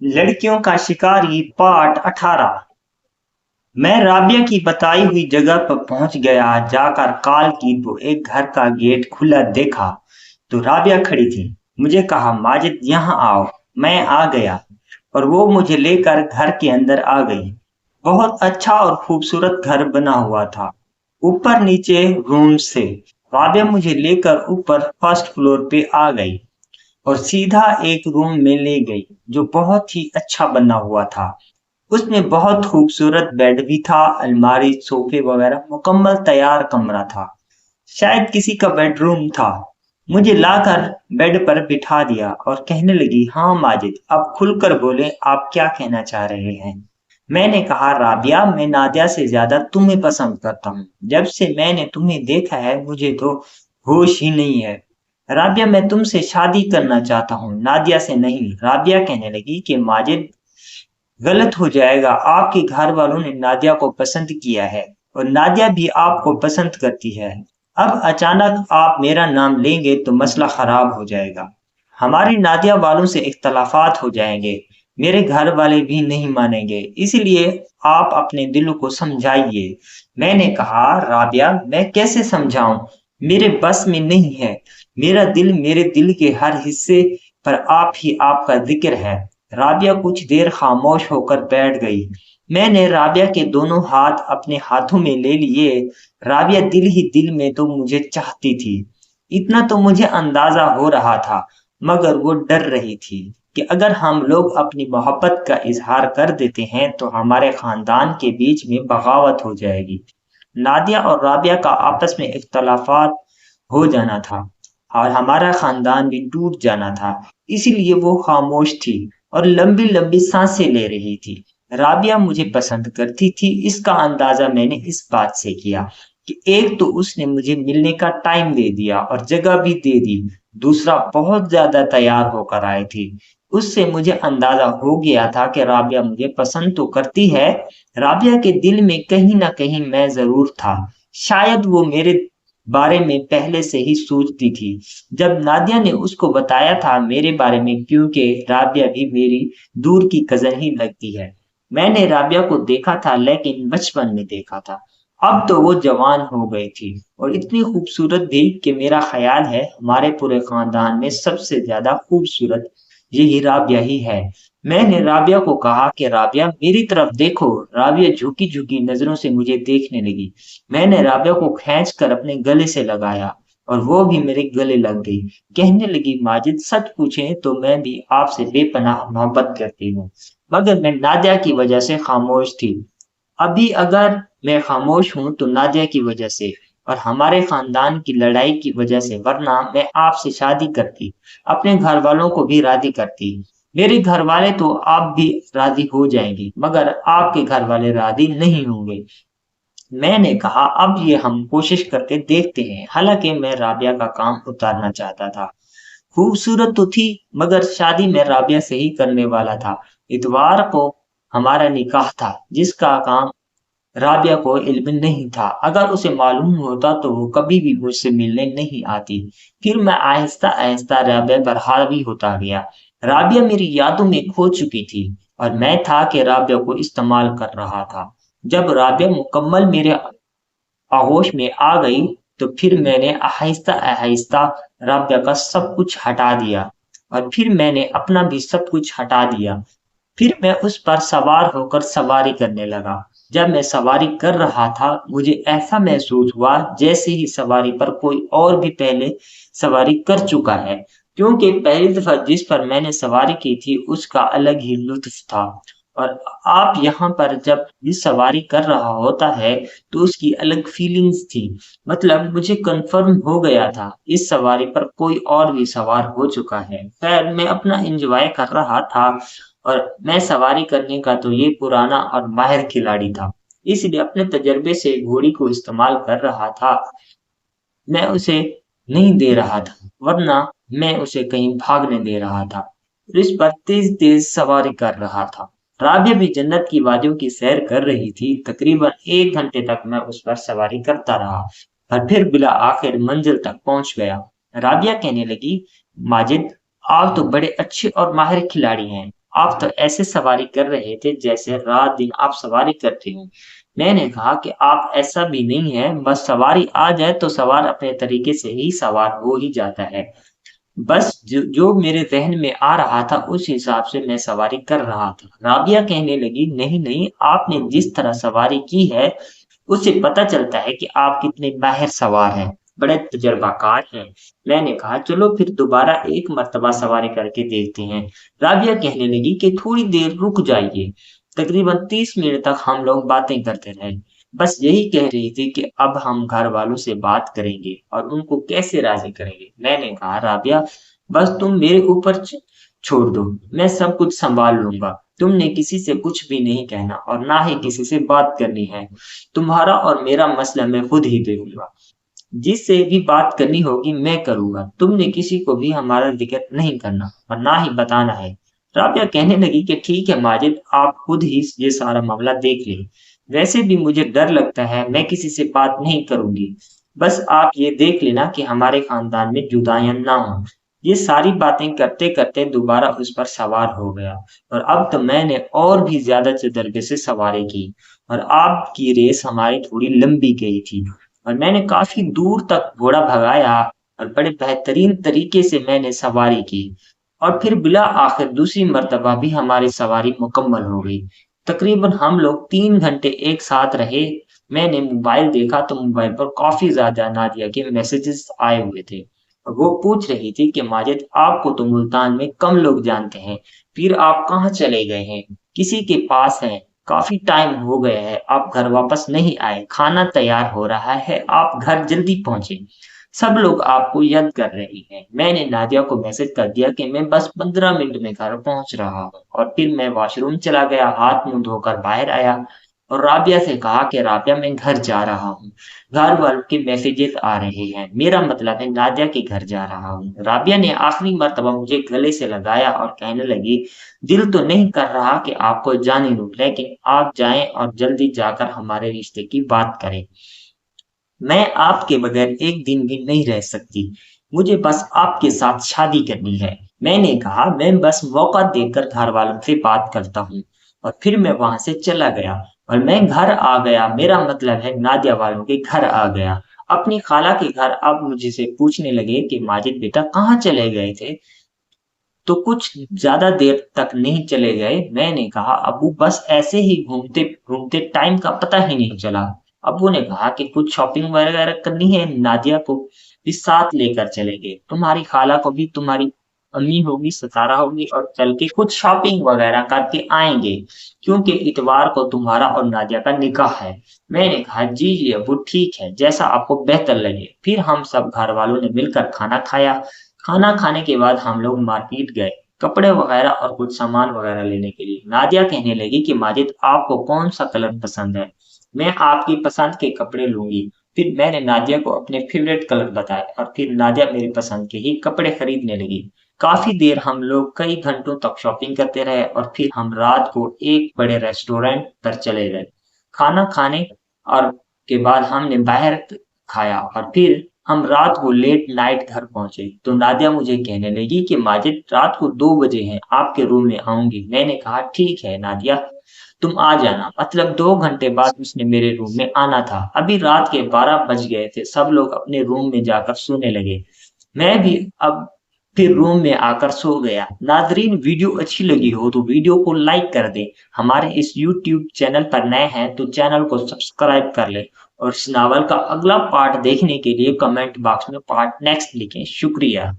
लड़कियों का शिकारी पार्ट 18। मैं राबिया की बताई हुई जगह पर पहुंच गया। जाकर कॉल की तो एक घर का गेट खुला देखा तो राबिया खड़ी थी। मुझे कहा, माजिद यहाँ आओ। मैं आ गया और वो मुझे लेकर घर के अंदर आ गई। बहुत अच्छा और खूबसूरत घर बना हुआ था, ऊपर नीचे रूम से। राबिया मुझे लेकर ऊपर फर्स्ट फ्लोर पे आ गई और सीधा एक रूम में ले गई जो बहुत ही अच्छा बना हुआ था। उसमें बहुत खूबसूरत बेड भी था, अलमारी, सोफे वगैरह, मुकम्मल तैयार कमरा था। शायद किसी का बेडरूम था। मुझे लाकर बेड पर बिठा दिया और कहने लगी, हाँ माजिद, अब खुलकर बोले, आप क्या कहना चाह रहे हैं। मैंने कहा, राबिया, मैं नादिया से ज्यादा तुम्हें पसंद करता हूँ। जब से मैंने तुम्हें देखा है मुझे तो होश ही नहीं है। राबिया, मैं तुमसे शादी करना चाहता हूँ, नादिया से नहीं। राबिया कहने लगी कि माजिद, गलत हो जाएगा। आपके घर वालों ने नादिया को पसंद किया है और नादिया भी आपको पसंद करती है। अब अचानक आप मेरा नाम लेंगे तो मसला खराब हो जाएगा। हमारी नादिया वालों से इख्तलाफात हो जाएंगे। मेरे घर वाले भी नहीं मानेंगे। इसलिए आप अपने दिल को समझाइए। मैंने कहा, राबिया, मैं कैसे समझाऊं? मेरे बस में नहीं है। मेरे दिल के हर हिस्से पर आप ही आपका जिक्र है। राबिया कुछ देर खामोश होकर बैठ गई। मैंने राबिया के दोनों हाथ अपने हाथों में ले लिए। राबिया दिल ही दिल में तो मुझे चाहती थी, इतना तो मुझे अंदाजा हो रहा था। मगर वो डर रही थी कि अगर हम लोग अपनी मोहब्बत का इजहार कर देते हैं तो हमारे खानदान के बीच में बगावत हो जाएगी। नादिया और राबिया का आपस में इख्तलाफात हो जाना था और हमारा खानदान भी टूट जाना था। इसीलिए वो खामोश थी और लंबी लंबी सांसें ले रही थी। राबिया मुझे पसंद करती थी, इसका अंदाजा मैंने इस बात से किया कि एक तो उसने मुझे मिलने का टाइम दे दिया और जगह भी दे दी, दूसरा बहुत ज्यादा तैयार होकर आई थी। उससे मुझे अंदाजा हो गया था कि राबिया मुझे पसंद तो करती है। राबिया के दिल में कहीं ना कहीं मैं जरूर था। शायद वो मेरे बारे में पहले से ही सोचती थी। जब नादिया ने उसको बताया था मेरे बारे में, क्योंकि राबिया भी मेरी दूर की कजन ही लगती है। मैंने राबिया को देखा था लेकिन बचपन में देखा था। अब तो वो जवान हो गई थी और इतनी खूबसूरत भी कि मेरा ख्याल है हमारे पूरे खानदान में सबसे ज्यादा खूबसूरत यही राबिया ही है। मैंने राबिया को कहा कि राबिया, मेरी तरफ देखो। राबिया झुकी झुकी नजरों से मुझे देखने लगी। मैंने राबिया को खींच कर अपने गले से लगाया और वो भी मेरे गले लग गई। कहने लगी, माजिद, सच पूछें तो मैं भी आपसे बेपनाह मोहब्बत करती हूँ, मगर मैं नादिया की वजह से खामोश थी। अभी अगर मैं खामोश हूँ तो नादिया की वजह से और हमारे खानदान की लड़ाई की वजह से, वरना मैं आपसे शादी करती, अपने घर वालों को भी राजी करती। मेरे घर वाले तो आप भी राजी हो जाएंगी, मगर आपके घर वाले राजी नहीं होंगे। मैंने कहा, अब ये हम कोशिश करके देखते हैं। हालांकि मैं राबिया का काम उतारना चाहता था। खूबसूरत तो थी, मगर शादी मैं राबिया से ही करने वाला था। इतवार को हमारा निकाह था, जिसका काम राबिया को इल्म नहीं था। अगर उसे मालूम होता तो वो कभी भी मुझसे मिलने नहीं आती। फिर मैं आहिस्ता आहिस्ता राबिया पर हावी होता गया। राबिया मेरी यादों में खो चुकी थी और मैं था कि राबिया को इस्तेमाल कर रहा था। जब राबिया मुकम्मल मेरे आगोश में आ गई तो फिर मैंने आहिस्ता आहिस्ता राबिया का सब कुछ हटा दिया और फिर मैंने अपना भी सब कुछ हटा दिया। फिर मैं उस पर सवार होकर सवारी करने लगा। जब मैं सवारी कर रहा था मुझे ऐसा महसूस हुआ जैसे ही सवारी पर कोई और भी पहले सवारी कर चुका है, क्योंकि पहली दफा जिस पर मैंने सवारी की थी उसका अलग ही लुत्फ था। और आप यहाँ पर जब भी सवारी कर रहा होता है तो उसकी अलग फीलिंग्स थी। मतलब मुझे कंफर्म हो गया था इस सवारी पर कोई और भी सवार हो चुका है। खैर, मैं अपना एंजॉय कर रहा था और मैं सवारी करने का तो ये पुराना और माहिर खिलाड़ी था, इसलिए अपने तजर्बे से घोड़ी को इस्तेमाल कर रहा था। मैं उसे नहीं दे रहा था, वरना मैं उसे कहीं भागने दे रहा था। इस पर तेज तेज सवारी कर रहा था। राबिया भी जन्नत की वादियों की सैर कर रही थी। तकरीबन 1 घंटे तक मैं उस पर सवारी करता रहा और फिर बिला आखिर मंजिल तक पहुंच गया। राबिया कहने लगी, माजिद, आप तो बड़े अच्छे और माहिर खिलाड़ी हैं। आप तो ऐसे सवारी कर रहे थे जैसे रात दिन आप सवारी करते हो। मैंने कहा कि आप ऐसा भी नहीं है, बस सवारी आ जाए तो सवार अपने तरीके से ही सवार हो ही जाता है। बस जो जो मेरे ज़हन में आ रहा था उस हिसाब से मैं सवारी कर रहा था। राबिया कहने लगी, नहीं नहीं, आपने जिस तरह सवारी की है उससे पता चलता है कि आप कितने माहिर सवार हैं, बड़े तजर्बाकार हैं। मैंने कहा चलो फिर दोबारा एक मर्तबा सवारी करके देखते हैं। राबिया कहने लगी कि थोड़ी देर रुक जाइए। तकरीबन 30 मिनट तक हम लोग बातें करते रहे। बस यही कह रही थी कि अब हम घर वालों से बात करेंगे और उनको कैसे राजी करेंगे। मैंने कहा राबिया, बस तुम मेरे ऊपर छोड़ दो, मैं सब कुछ संभाल लूंगा। तुमने किसी से कुछ भी नहीं कहना और ना ही किसी से बात करनी है। तुम्हारा और मेरा मसला मैं खुद ही देखूंगा। जिससे भी बात करनी होगी मैं करूंगा। तुमने किसी को भी हमारा जिक्र नहीं करना और ना ही बताना है। राबिया कहने लगी कि ठीक है माजिद, आप खुद ही ये सारा मामला देख लें। वैसे भी मुझे डर लगता है, मैं किसी से बात नहीं करूंगी। बस आप ये देख लेना कि हमारे खानदान में जुदाइयां ना हो। ये सारी बातें करते करते दोबारा उस पर सवार हो गया और अब तो मैंने और भी ज्यादा तजर्बे से सवारी की और आपकी रेस हमारी थोड़ी लंबी गई थी और मैंने काफी दूर तक घोड़ा भगाया और बड़े बेहतरीन तरीके से मैंने सवारी की और फिर बिला आखिर दूसरी मर्तबा भी हमारी सवारी मुकम्मल हो गई। तकरीबन हम लोग 3 घंटे एक साथ रहे। मैंने मोबाइल देखा तो मोबाइल पर काफी ज्यादा नादिया के मैसेजेस आए हुए थे। वो पूछ रही थी कि माजिद, आपको तो मुल्तान में कम लोग जानते हैं, फिर आप कहाँ चले गए हैं? किसी के पास हैं? काफी टाइम हो गया है, आप घर वापस नहीं आए। खाना तैयार हो रहा है, आप घर जल्दी पहुंचे। सब लोग आपको याद कर रहे हैं। मैंने नादिया को मैसेज कर दिया कि मैं बस 15 मिनट में घर पहुंच रहा हूँ और फिर मैं वॉशरूम चला गया, हाथ मुंह धोकर बाहर आया और राबिया से कहा कि राबिया मैं घर जा रहा हूँ। घर वालों के मैसेजेस आ रहे हैं, मेरा मतलब है नादिया के घर जा रहा हूँ। राबिया ने आखिरी मर्तबा मुझे गले से लगाया और कहने लगी, दिल तो नहीं कर रहा कि आपको जाने दूं, लेकिन आप जाएं और जल्दी जाकर हमारे रिश्ते की बात करें। मैं आपके बगैर एक दिन भी नहीं रह सकती। मुझे बस आपके साथ शादी करनी है। मैंने कहा मैं बस मौका देकर घर वालों से बात करता हूँ और फिर मैं वहां से चला गया और मैं घर आ गया, मेरा मतलब है नादिया वालों के घर आ गया। अपनी खाला के घर अब मुझे से पूछने लगे कि माजिद बेटा कहाँ चले गए थे? तो कुछ ज्यादा देर तक नहीं चले गए। मैंने कहा अब्बू बस ऐसे ही घूमते घूमते टाइम का पता ही नहीं चला। अब्बू ने कहा कि कुछ शॉपिंग वगैरह करनी है, नादिया को भी साथ लेकर चले गए। तुम्हारी खाला को भी तुम्हारी अम्मी होगी, सतारा होगी और चल के कुछ शॉपिंग वगैरह करके आएंगे, क्योंकि इतवार को तुम्हारा और नादिया का निकाह है। मैंने कहा जी जी अब्बू ठीक है, जैसा आपको बेहतर लगे। फिर हम सब घर वालों ने मिलकर खाना खाया। खाना खाने के बाद हम लोग मार्केट गए, कपड़े वगैरह और कुछ सामान वगैरह लेने के लिए। नादिया कहने लगी कि माजिद आपको कौन सा कलर पसंद है, मैं आपकी पसंद के कपड़े लूंगी। फिर मैंने नादिया को अपने फेवरेट कलर बताए और फिर नादिया मेरी पसंद के ही कपड़े खरीदने लगी। काफी देर हम लोग कई घंटों तक शॉपिंग करते रहे और फिर हम रात को एक बड़े रेस्टोरेंट पर चले गए। खाना खाने और के बाद हमने बाहर खाया और फिर हम रात को लेट नाइट घर पहुंचे तो नादिया मुझे कहने लगी कि माजिद रात को 2 बजे हैं, आपके रूम में आऊंगी। मैंने कहा ठीक है नादिया, तुम आ जाना। मतलब 2 घंटे बाद उसने मेरे रूम में आना था। अभी रात के 12 बज गए थे, सब लोग अपने रूम में जाकर सोने लगे। मैं भी अब फिर रूम में आकर सो गया। नाजरीन, वीडियो अच्छी लगी हो तो वीडियो को लाइक कर दें। हमारे इस यूट्यूब चैनल पर नए हैं तो चैनल को सब्सक्राइब कर लें और इस नावल का अगला पार्ट देखने के लिए कमेंट बॉक्स में पार्ट नेक्स्ट लिखें। शुक्रिया।